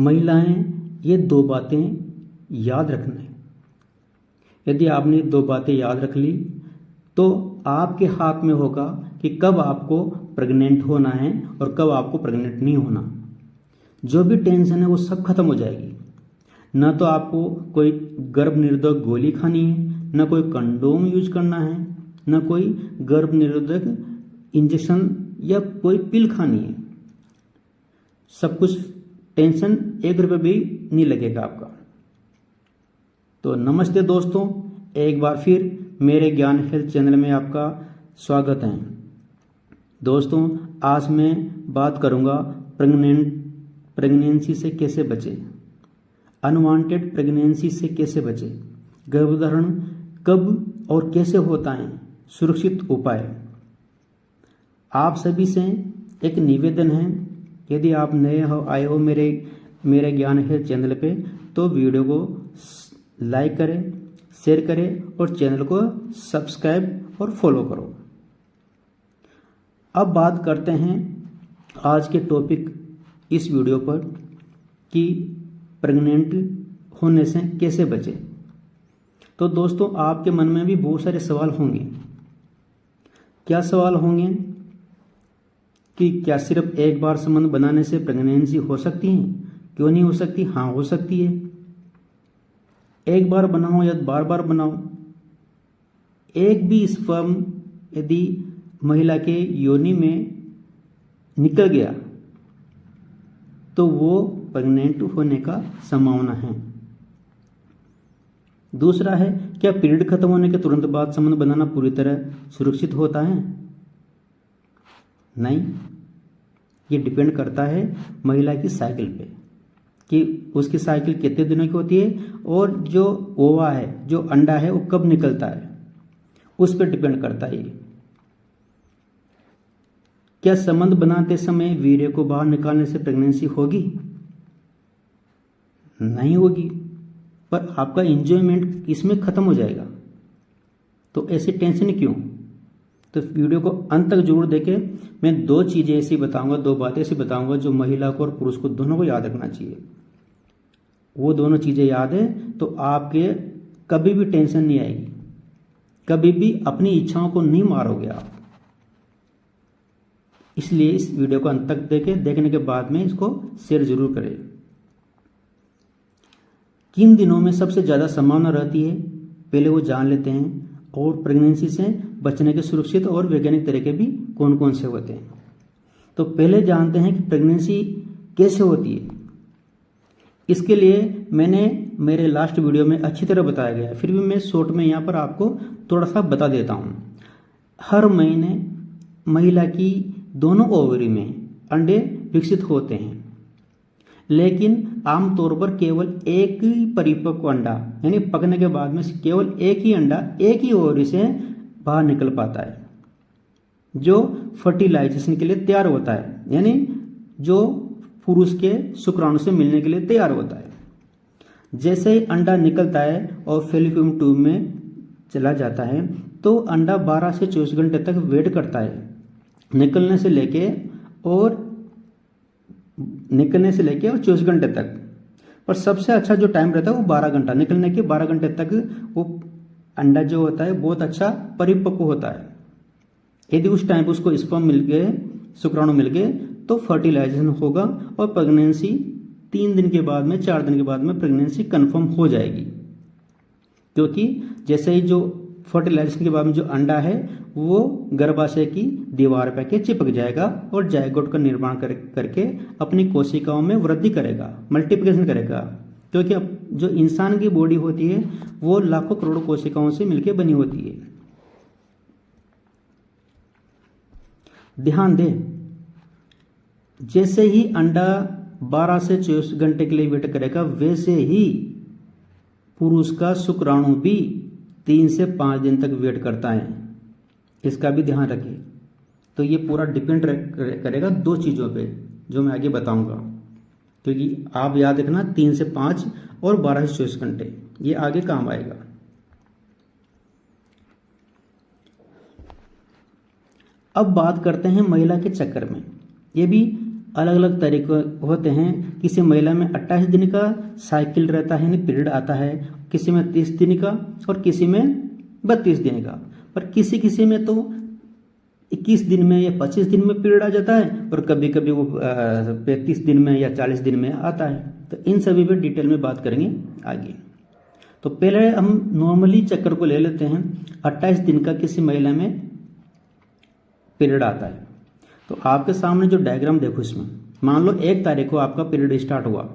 महिलाएं ये दो बातें याद रखना है। यदि आपने दो बातें याद रख ली तो आपके हाथ में होगा कि कब आपको प्रेग्नेंट होना है और कब आपको प्रेग्नेंट नहीं होना। जो भी टेंशन है वो सब खत्म हो जाएगी। न तो आपको कोई गर्भ निरोधक गोली खानी है, न कोई कंडोम यूज करना है, न कोई गर्भ निरोधक इंजेक्शन या कोई पिल खानी है। सब कुछ टेंशन 1 रुपये भी नहीं लगेगा आपका। तो नमस्ते दोस्तों, एक बार फिर मेरे ज्ञान हेल्थ चैनल में आपका स्वागत है। दोस्तों, आज मैं बात करूंगा प्रेगनेंसी से कैसे बचें, अनवांटेड प्रेगनेंसी से कैसे बचें, गर्भधारण कब और कैसे होता है, सुरक्षित उपाय। आप सभी से एक निवेदन है, यदि आप नए आए हो मेरे ज्ञान हेल्थ चैनल पे तो वीडियो को लाइक करें, शेयर करें और चैनल को सब्सक्राइब और फॉलो करो। अब बात करते हैं आज के टॉपिक इस वीडियो पर कि प्रेग्नेंट होने से कैसे बचें। तो दोस्तों, आपके मन में भी बहुत सारे सवाल होंगे। क्या सवाल होंगे कि क्या सिर्फ एक बार संबंध बनाने से प्रेगनेंसी हो सकती है? क्यों नहीं हो सकती? हाँ, हो सकती है। एक बार बनाओ या बार बार बनाओ, एक भी स्पर्म यदि महिला के योनि में निकल गया तो वो प्रेग्नेंट होने का संभावना है। दूसरा है, क्या पीरियड खत्म होने के तुरंत बाद संबंध बनाना पूरी तरह सुरक्षित होता है? नहीं, ये डिपेंड करता है महिला की साइकिल पे कि उसकी साइकिल कितने दिनों की होती है और जो ओवा है, जो अंडा है, वो कब निकलता है, उस पर डिपेंड करता है। क्या संबंध बनाते समय वीर्य को बाहर निकालने से प्रेगनेंसी होगी? नहीं होगी, पर आपका एंजॉयमेंट इसमें खत्म हो जाएगा। तो ऐसी टेंशन क्यों? तो वीडियो को अंत तक जरूर देखें। मैं 2 चीजें ऐसी बताऊंगा, 2 बातें ऐसी बताऊंगा जो महिला को और पुरुष को दोनों को याद रखना चाहिए। वो दोनों चीजें याद है तो आपके कभी भी टेंशन नहीं आएगी, कभी भी अपनी इच्छाओं को नहीं मारोगे आप। इसलिए इस वीडियो को अंत तक देखें, देखने के बाद में इसको शेयर जरूर करें। किन दिनों में सबसे ज्यादा संभावना रहती है, पहले वो जान लेते हैं। और प्रेगनेंसी से बचने के सुरक्षित और वैज्ञानिक तरीके भी कौन कौन से होते हैं। तो पहले जानते हैं कि प्रेगनेंसी कैसे होती है। इसके लिए मैंने मेरे लास्ट वीडियो में अच्छी तरह बताया गया है, फिर भी मैं शॉर्ट में यहाँ पर आपको थोड़ा सा बता देता हूँ। हर महीने महिला की दोनों ओवरी में अंडे विकसित होते हैं, लेकिन आमतौर पर केवल एक ही परिपक्व अंडा यानी पकने के बाद में केवल एक ही अंडा एक ही ओवरी से बाहर निकल पाता है, जो फर्टिलाइजेशन के लिए तैयार होता है, यानी जो पुरुष के शुक्राणु से मिलने के लिए तैयार होता है। जैसे ही अंडा निकलता है और फैलोपियन ट्यूब में चला जाता है तो अंडा 12 से 24 घंटे तक वेट करता है निकलने से लेके और 24 घंटे तक। पर सबसे अच्छा जो टाइम रहता है वो 12 घंटा, निकलने के 12 घंटे तक वो अंडा जो होता है बहुत अच्छा परिपक्व होता है। यदि उस टाइम पर उसको स्पर्म मिल गए, शुक्राणु मिल गए तो फर्टिलाइजेशन होगा और प्रेगनेंसी 3 दिन के बाद में, 4 दिन के बाद में प्रेगनेंसी कंफर्म हो जाएगी। क्योंकि जैसे ही जो फर्टिलाइजेशन के बाद में जो अंडा है वो गर्भाशय की दीवार पे के चिपक जाएगा और जायगोट का निर्माण करके अपनी कोशिकाओं में वृद्धि करेगा, मल्टीप्लिकेशन करेगा। क्योंकि अब जो इंसान की बॉडी होती है वो लाखों करोड़ों कोशिकाओं से मिलकर बनी होती है। ध्यान दें, जैसे ही अंडा 12 से 24 घंटे के लिए वेट करेगा, वैसे ही पुरुष का शुक्राणु भी 3 से 5 दिन तक वेट करता है। इसका भी ध्यान रखें। तो ये पूरा डिपेंड करेगा 2 चीज़ों पे जो मैं आगे बताऊंगा। क्योंकि आप याद रखना 3 से 5 और 12 से 24 घंटे, ये आगे काम आएगा। अब बात करते हैं महिला के चक्कर में। ये भी अलग अलग तरीके होते हैं। किसी महिला में 28 दिन का साइकिल रहता है, यानी पीरियड आता है, किसी में 30 दिन का और किसी में 32 दिन का। पर किसी किसी में तो 21 दिन में या 25 दिन में पीरियड आ जाता है और कभी कभी वो 35 दिन में या 40 दिन में आता है। तो इन सभी पे डिटेल में बात करेंगे आगे। तो पहले हम नॉर्मली चक्कर को ले लेते हैं। 28 दिन का किसी महिला में पीरियड आता है। तो आपके सामने जो डायग्राम देखो, इसमें मान लो 1 तारीख को आपका पीरियड स्टार्ट हुआ,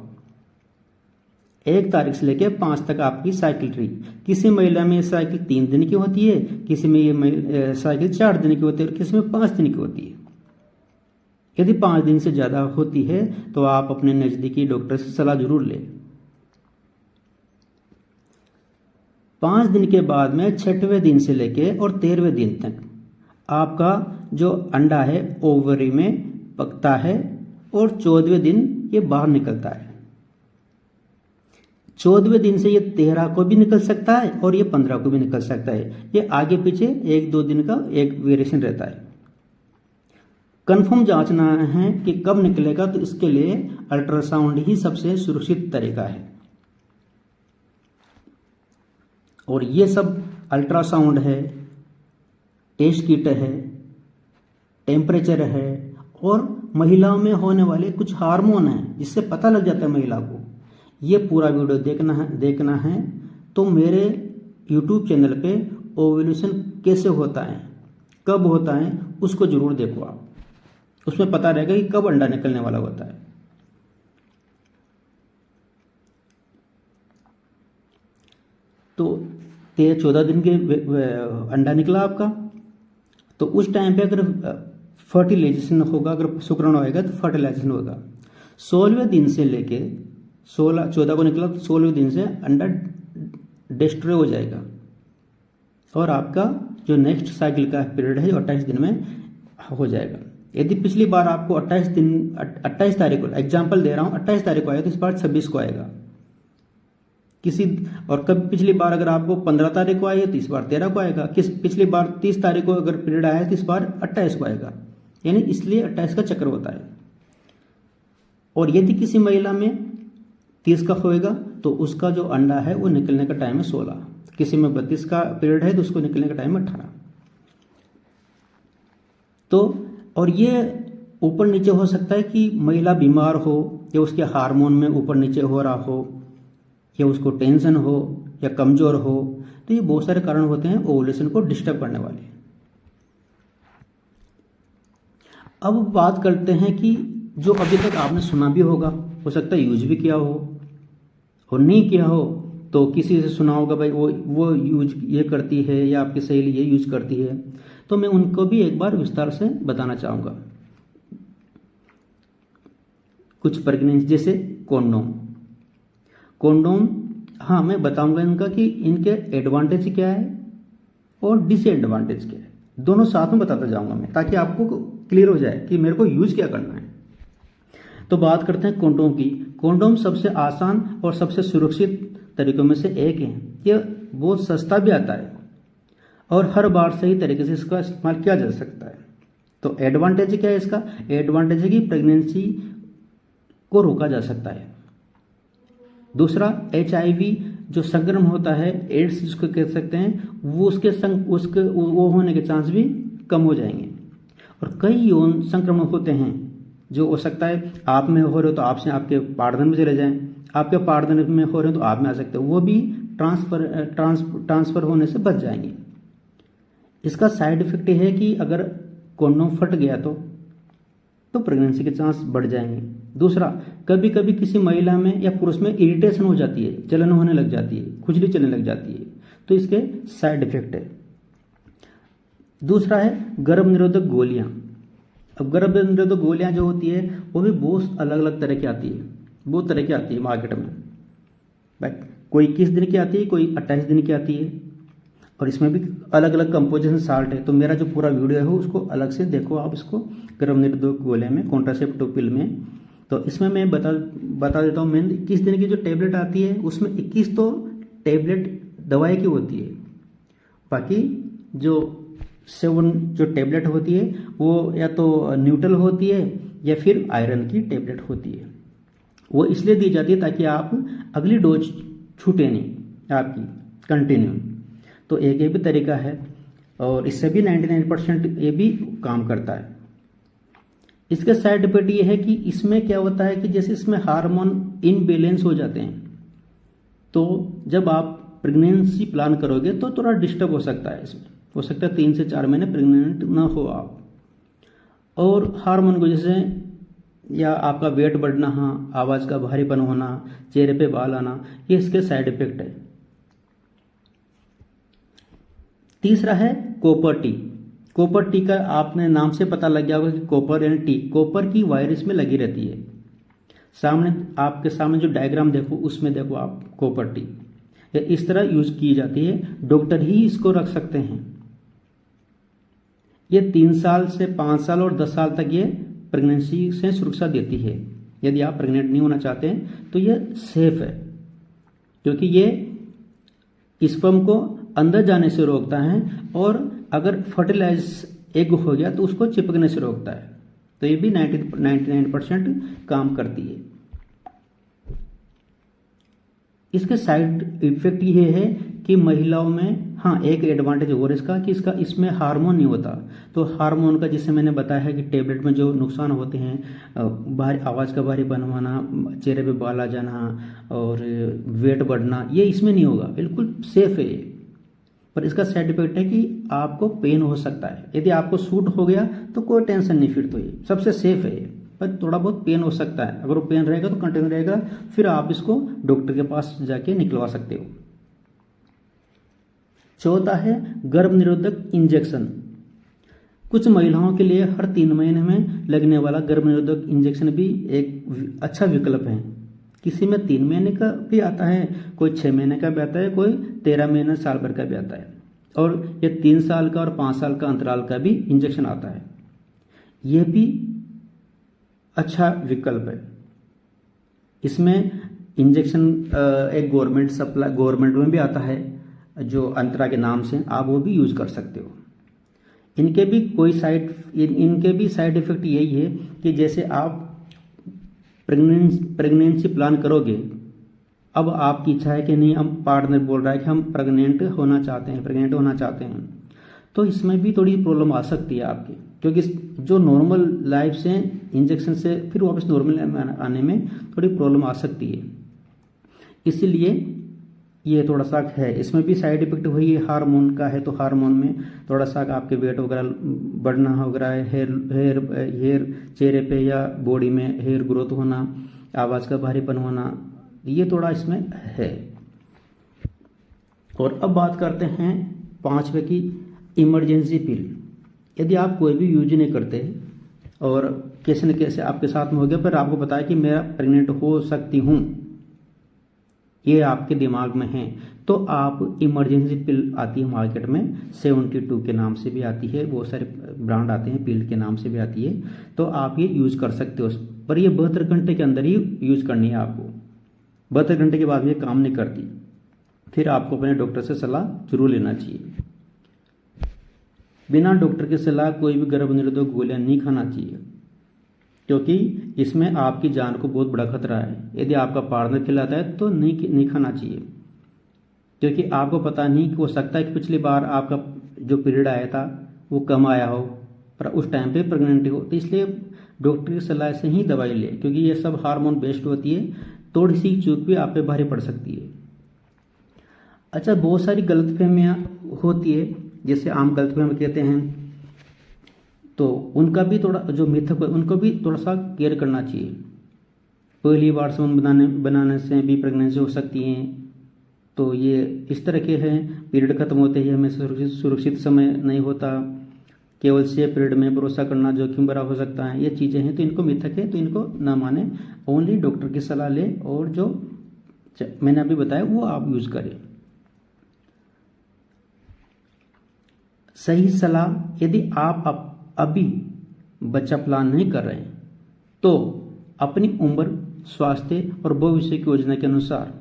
1 तारीख से लेकर 5 तक आपकी साइकिल रही। किसी महिला में साइकिल 3 दिन की होती है, किसी में ये साइकिल 4 दिन की होती है और किसी में 5 दिन की होती है। यदि 5 दिन से ज़्यादा होती है तो आप अपने नज़दीकी डॉक्टर से सलाह जरूर लें। 5 दिन के बाद में 6वें दिन से लेके और 13वें दिन तक आपका जो अंडा है ओवरी में पकता है और 14वें दिन ये बाहर निकलता है। 14वें दिन से ये 13 को भी निकल सकता है और ये 15 को भी निकल सकता है। ये आगे पीछे 1-2 दिन का एक वेरिएशन रहता है। कंफर्म जांचना है कि कब निकलेगा, तो इसके लिए अल्ट्रासाउंड ही सबसे सुरक्षित तरीका है। और ये सब अल्ट्रासाउंड है, टेस्ट किट है, टेम्परेचर है और महिलाओं में होने वाले कुछ हार्मोन हैं जिससे पता लग जाता है महिला को। ये पूरा वीडियो देखना है तो मेरे YouTube चैनल पे ओव्यूलेशन कैसे होता है, कब होता है, उसको जरूर देखो आप। उसमें पता रहेगा कि कब अंडा निकलने वाला होता है। तो 13-14 दिन के अंडा निकला आपका, तो उस टाइम पे अगर फर्टिलाइजेशन होगा, अगर शुक्राणु आएगा तो फर्टिलाइजेशन होगा। 16वें दिन से लेके 14 को निकला तो 16वें दिन से अंडा डिस्ट्रॉय हो जाएगा और आपका जो नेक्स्ट साइकिल का पीरियड है 28 दिन में हो जाएगा। यदि पिछली बार आपको 28 तारीख को, एग्जाम्पल दे रहा हूँ, 28 तारीख को आया तो इस बार 26 को आएगा और कभी पिछली बार अगर आपको 15 तारीख को आया तो इस बार 13 को आएगा। पिछली बार 30 तारीख को अगर पीरियड आया तो इस बार 28 को आएगा। यानी इसलिए 28 का चक्र होता है। और यदि किसी महिला में 30 का होएगा तो उसका जो अंडा है वो निकलने का टाइम है 16। किसी में 32 का पीरियड है तो उसको निकलने का टाइम है 18। तो और ये ऊपर नीचे हो सकता है कि महिला बीमार हो या उसके हार्मोन में ऊपर नीचे हो रहा हो या उसको टेंशन हो या कमजोर हो। तो ये बहुत सारे कारण होते हैं ओवुलेशन को डिस्टर्ब करने वाले। अब बात करते हैं कि जो अभी तक आपने सुना भी होगा, हो सकता है यूज भी किया हो और नहीं किया हो तो किसी से सुना होगा, भाई वो यूज ये करती है या आपकी सहेली ये यूज करती है, तो मैं उनको भी एक बार विस्तार से बताना चाहूँगा। कुछ प्रेगनेंसी जैसे कॉन्डोम, हाँ मैं बताऊंगा इनका कि इनके एडवांटेज क्या है और डिसएडवांटेज क्या है, दोनों साथ में बताता जाऊंगा मैं, ताकि आपको क्लियर हो जाए कि मेरे को यूज क्या करना है। तो बात करते हैं कॉन्डोम की। कॉन्डोम सबसे आसान और सबसे सुरक्षित तरीकों में से एक है। यह बहुत सस्ता भी आता है और हर बार सही तरीके से इसका इस्तेमाल किया जा सकता है। तो एडवांटेज क्या है इसका? एडवांटेज है कि प्रेगनेंसी को रोका जा सकता है। दूसरा, HIV जो संक्रमण होता है, एड्स जिसको कह सकते हैं, वो वो होने के चांस भी कम हो जाएंगे। और कई यौन संक्रमण होते हैं जो हो सकता है आप में हो रहे हो तो आपसे आपके पार्टनर में चले जाएं, आपके पार्टनर में हो रहे हो तो आप में आ सकते हो, वो भी ट्रांसफर होने से बच जाएंगे। इसका साइड इफेक्ट है कि अगर कॉन्डोम फट गया तो प्रेगनेंसी के चांस बढ़ जाएंगे। दूसरा, कभी कभी किसी महिला में या पुरुष में इरिटेशन हो जाती है, जलन होने लग जाती है, खुजली चलने लग जाती है, तो इसके साइड इफेक्ट है। दूसरा है गर्भ निरोधक गोलियां। अब गर्भ निरोधक गोलियां जो होती है वो भी बहुत अलग अलग तरह की आती है, बहुत तरह की आती है मार्केट में। कोई 21 दिन की आती है, कोई 28 दिन की आती है और इसमें भी अलग अलग कंपोजिशन साल्ट है। तो मेरा जो पूरा वीडियो है उसको अलग से देखो आप, इसको गर्भ निरोधक गोलियां में, कॉन्ट्रासेप्टिव पिल में। तो इसमें मैं बता देता हूँ, मैं 21 दिन की जो टेबलेट आती है उसमें 21 तो टेबलेट दवाई की होती है, बाकी जो सेवन जो टेबलेट होती है वो या तो न्यूट्रल होती है या फिर आयरन की टेबलेट होती है। वो इसलिए दी जाती है ताकि आप अगली डोज छूटे नहीं आपकी कंटिन्यू। तो एक ये भी तरीका है और इससे भी 99% ये भी काम करता है। इसके साइड इफेक्ट ये है कि इसमें क्या होता है कि जैसे इसमें हार्मोन इनबैलेंस हो जाते हैं, तो जब आप प्रेगनेंसी प्लान करोगे तो थोड़ा डिस्टर्ब हो सकता है। इसमें हो सकता है 3 से 4 महीने प्रेग्नेंट ना हो आप, और हार्मोन की वजह से या आपका वेट बढ़ना, आवाज़ का भारीपन होना, चेहरे पे बाल आना, ये इसके साइड इफेक्ट है। तीसरा है कॉपर टी। कॉपर टी का आपने नाम से पता लग गया होगा कि कॉपर यानी टी, कॉपर की वायर इसमें लगी रहती है। सामने आपके सामने जो डायग्राम देखो उसमें देखो आप कॉपर टी इस तरह यूज की जाती है। डॉक्टर ही इसको रख सकते हैं। ये 3 साल से 5 साल और 10 साल तक ये प्रेगनेंसी से सुरक्षा देती है। यदि आप प्रेग्नेंट नहीं होना चाहते हैं तो ये सेफ है, क्योंकि ये स्पर्म को अंदर जाने से रोकता है और अगर फर्टिलाइज एग हो गया तो उसको चिपकने से रोकता है। तो ये भी 99% काम करती है। इसके साइड इफेक्ट ये है कि महिलाओं में एक एडवांटेज और इसका कि इसमें हार्मोन नहीं होता। तो हार्मोन का जिसे मैंने बताया है कि टेबलेट में जो नुकसान होते हैं, भारी आवाज़ का भारीपन होना, चेहरे पे बाल आ जाना और वेट बढ़ना, ये इसमें नहीं होगा। बिल्कुल सेफ है ये। पर इसका साइड इफेक्ट है कि आपको पेन हो सकता है। यदि आपको सूट हो गया तो कोई टेंशन नहीं, फिर तो ये सबसे सेफ है ये। पर थोड़ा बहुत पेन हो सकता है, अगर वो पेन रहेगा तो कंटिन्यू रहेगा, फिर आप इसको डॉक्टर के पास जाके निकलवा सकते हो। चौथा है गर्भ निरोधक इंजेक्शन। कुछ महिलाओं के लिए हर 3 महीने में लगने वाला गर्भ निरोधक इंजेक्शन भी एक अच्छा विकल्प है। किसी में 3 महीने का भी आता है, कोई 6 महीने का भी आता है, कोई 13 महीने साल भर का भी आता है, और ये 3 साल का और 5 साल का अंतराल का भी इंजेक्शन आता है। ये भी अच्छा विकल्प है। इसमें इंजेक्शन एक गवर्नमेंट में भी आता है जो अंतरा के नाम से, आप वो भी यूज कर सकते हो। इनके भी साइड इफेक्ट यही है कि जैसे आप प्रेगनेंसी प्लान करोगे, अब आपकी इच्छा है कि नहीं, हम पार्टनर बोल रहा है कि हम प्रेग्नेंट होना चाहते हैं, तो इसमें भी थोड़ी प्रॉब्लम आ सकती है आपकी, क्योंकि जो नॉर्मल लाइफ से इंजेक्शन से फिर वापस नॉर्मल आने में थोड़ी प्रॉब्लम आ सकती है। इसीलिए ये थोड़ा सा है। इसमें भी साइड इफेक्ट वही है, हार्मोन का है, तो हार्मोन में थोड़ा सा आपके वेट वगैरह बढ़ना वगैरह, हेयर चेहरे पे या बॉडी में हेयर ग्रोथ होना, आवाज़ का भारीपन होना, ये थोड़ा इसमें है। और अब बात करते हैं 5वें की, इमरजेंसी पिल। यदि आप कोई भी यूज नहीं करते और कैसे न कैसे आपके साथ में हो गया, पर आपको पता है कि मैं प्रेग्नेंट हो सकती हूँ, ये आपके दिमाग में है, तो आप इमरजेंसी पिल आती है मार्केट में, 72 के नाम से भी आती है, बहुत सारे ब्रांड आते हैं, पिल के नाम से भी आती है, तो आप ये यूज कर सकते हो। पर ये 72 घंटे के अंदर ही यूज करनी है आपको। 72 घंटे के बाद में ये काम नहीं करती, फिर आपको अपने डॉक्टर से सलाह जरूर लेना चाहिए। बिना डॉक्टर की सलाह कोई भी गर्भ निरोधक गोलियां नहीं खाना चाहिए, क्योंकि इसमें आपकी जान को बहुत बड़ा खतरा है। यदि आपका पार्टनर खिलाता है तो नहीं खाना चाहिए, क्योंकि आपको पता नहीं कि हो सकता है कि पिछली बार आपका जो पीरियड आया था वो कम आया हो, पर उस टाइम पे प्रेगनेंट हो, तो इसलिए डॉक्टर की सलाह से ही दवाई ले, क्योंकि ये सब हार्मोन बेस्ड होती है। थोड़ी सी चूक भी आप पे भारी पड़ सकती है। अच्छा, बहुत सारी गलतफहमियाँ होती है, जैसे आम गलतफहमी कहते हैं, तो उनका भी थोड़ा जो मिथक है उनको भी थोड़ा सा केयर करना चाहिए। पहली बार संबंध बनाने से भी प्रेगनेंसी हो सकती है, तो ये इस तरह के हैं। पीरियड खत्म होते ही हमें सुरक्षित समय नहीं होता, केवल से पीरियड में भरोसा करना जोखिम भरा हो सकता है, ये चीज़ें हैं, तो इनको मिथक है, तो इनको ना माने, ओनली डॉक्टर की सलाह ले और जो मैंने अभी बताया वो आप यूज करें। सही सलाह, यदि आप अभी बच्चा प्लान नहीं कर रहे हैं तो अपनी उम्र, स्वास्थ्य और भविष्य की योजना के अनुसार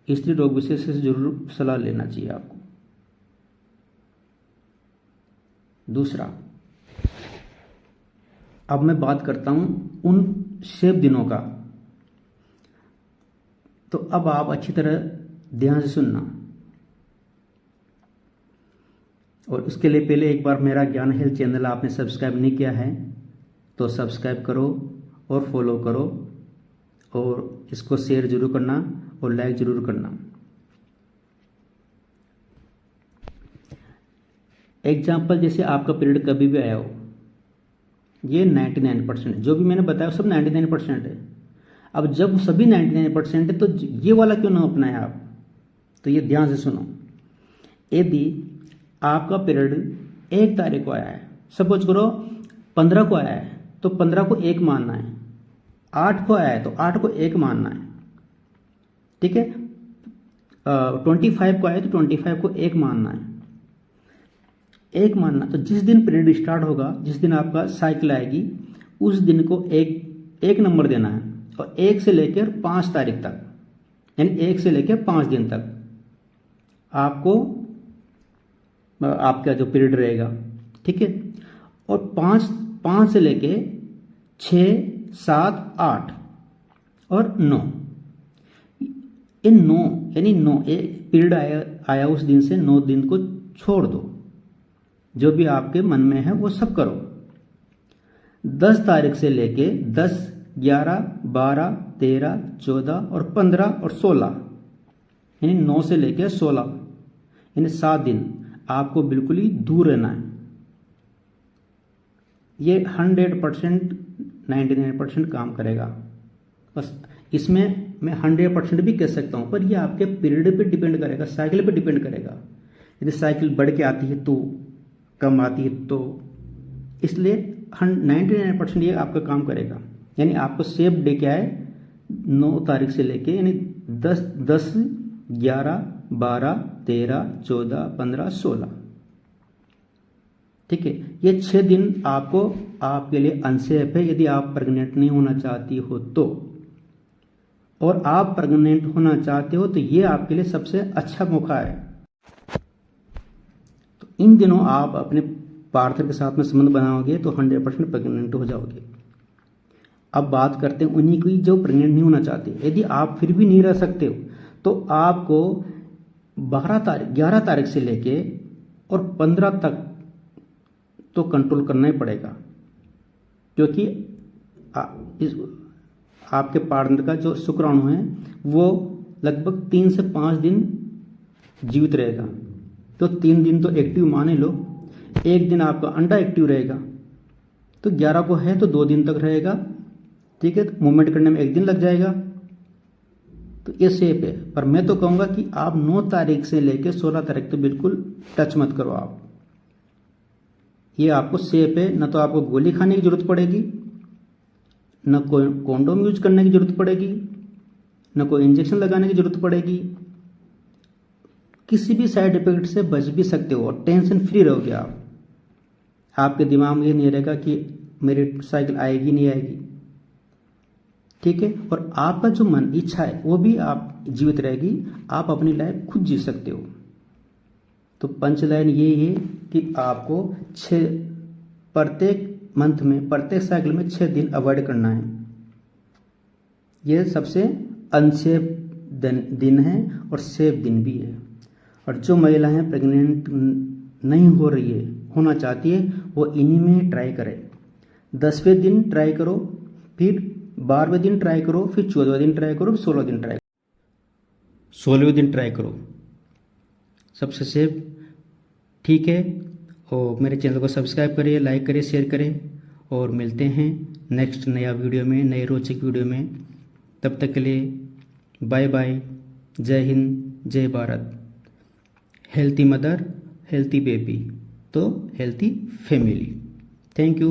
स्त्री रोग विशेषज्ञ से जरूर सलाह लेना चाहिए आपको। दूसरा, अब मैं बात करता हूँ उन सेफ दिनों का। तो अब आप अच्छी तरह ध्यान से सुनना, और उसके लिए पहले एक बार मेरा ज्ञान हेल्थ चैनल आपने सब्सक्राइब नहीं किया है तो सब्सक्राइब करो और फॉलो करो, और इसको शेयर जरूर करना और लाइक जरूर करना। एग्जाम्पल, जैसे आपका पीरियड कभी भी आया हो, ये 99% जो भी मैंने बताया सब 99% है। अब जब सभी 99% है तो ये वाला क्यों ना अपनाया आप? तो ये ध्यान से सुनो। यदि आपका पीरियड 1 तारीख को आया है, सपोज करो 15 को आया है तो 15 को 1 मानना है, 8 को आया है तो 8 को 1 मानना है, ठीक है। 25 को आया तो 25 को 1 मानना है, 1 मानना। तो जिस दिन पीरियड स्टार्ट होगा, जिस दिन आपका साइकिल आएगी, उस दिन को एक नंबर देना है, और 1 से लेकर 5 तारीख तक, यानी 1 से लेकर 5 दिन तक आपको आपका जो पीरियड रहेगा, ठीक है। और 5 से लेके 6, 7, 8 और 9, इन 9 यानी 9 पीरियड आया उस दिन से 9 दिन को छोड़ दो, जो भी आपके मन में है वो सब करो। 10 तारीख से लेके 10, 11, 12, 13, 14 और 15 और 16, यानी 9 से लेके 16, यानी 7 दिन आपको बिल्कुल ही दूर रहना है। ये 100% 99% काम करेगा। बस इसमें मैं 100% भी कह सकता हूँ, पर ये आपके पीरियड पे डिपेंड करेगा, साइकिल पे डिपेंड करेगा। यदि साइकिल बढ़ के आती है तो, कम आती है तो, इसलिए 99% ये आपका काम करेगा। यानी आपको सेफ डे क्या है, 9 तारीख से लेके, यानी 10, 11, 12, 13, 14, 15, 16, ठीक है। ये 6 दिन आपको आपके लिए अनसेफ है यदि आप प्रेग्नेंट नहीं होना चाहती हो तो, और आप प्रेग्नेंट होना चाहते हो तो ये आपके लिए सबसे अच्छा मौका है। तो इन दिनों आप अपने पार्टनर के साथ में संबंध बनाओगे तो 100% प्रेग्नेंट हो जाओगे। अब बात करते हैं उन्हीं की जो प्रेग्नेंट नहीं होना चाहते। यदि आप फिर भी नहीं रह सकते हो तो आपको 11 तारीख से लेके और 15 तक तो कंट्रोल करना ही पड़ेगा, क्योंकि आपके पार्टनर का जो शुक्राणु है वो लगभग 3 से 5 दिन जीवित रहेगा। तो 3 दिन तो एक्टिव माने लो, 1 दिन आपका अंडा एक्टिव रहेगा, तो 11 को है तो 2 दिन तक रहेगा, ठीक है। तो मूवमेंट करने में 1 दिन लग जाएगा, तो ये सेफ है। पर मैं तो कहूँगा कि आप 9 तारीख से लेकर 16 तारीख तो बिल्कुल टच मत करो आप, ये आपको सेफ है। न तो आपको गोली खाने की जरूरत पड़ेगी, न कोई कॉन्डोम यूज करने की जरूरत पड़ेगी, न कोई इंजेक्शन लगाने की जरूरत पड़ेगी। किसी भी साइड इफेक्ट से बच भी सकते हो और टेंशन फ्री रहोगे आप। आपके दिमाग में ये नहीं रहेगा कि मेरी साइकिल आएगी नहीं आएगी, ठीक है। और आपका जो मन इच्छा है वो भी आप जीवित रहेगी, आप अपनी लाइफ खुद जी सकते हो। तो पंच लाइन ये है कि आपको प्रत्येक मंथ में, प्रत्येक साइकिल में 6 दिन अवॉइड करना है। ये सबसे अनसेफ दिन है और सेफ दिन भी है। और जो महिलाएं प्रेग्नेंट नहीं हो रही है, होना चाहती है, वो इन्हीं में ट्राई करें। 10वें दिन ट्राई करो, फिर 12वें दिन ट्राई करो, फिर 14वें दिन ट्राई करो, फिर 16वें दिन ट्राई करो, 16वें दिन ट्राई करो, सबसे सेफ, ठीक है। और मेरे चैनल को सब्सक्राइब करिए, लाइक करिए, शेयर करें, और मिलते हैं नेक्स्ट नया वीडियो में, नए रोचक वीडियो में। तब तक के लिए बाय बाय, जय हिंद, जय Bharat. Healthy mother, healthy baby, तो हेल्थी फैमिली। Thank you.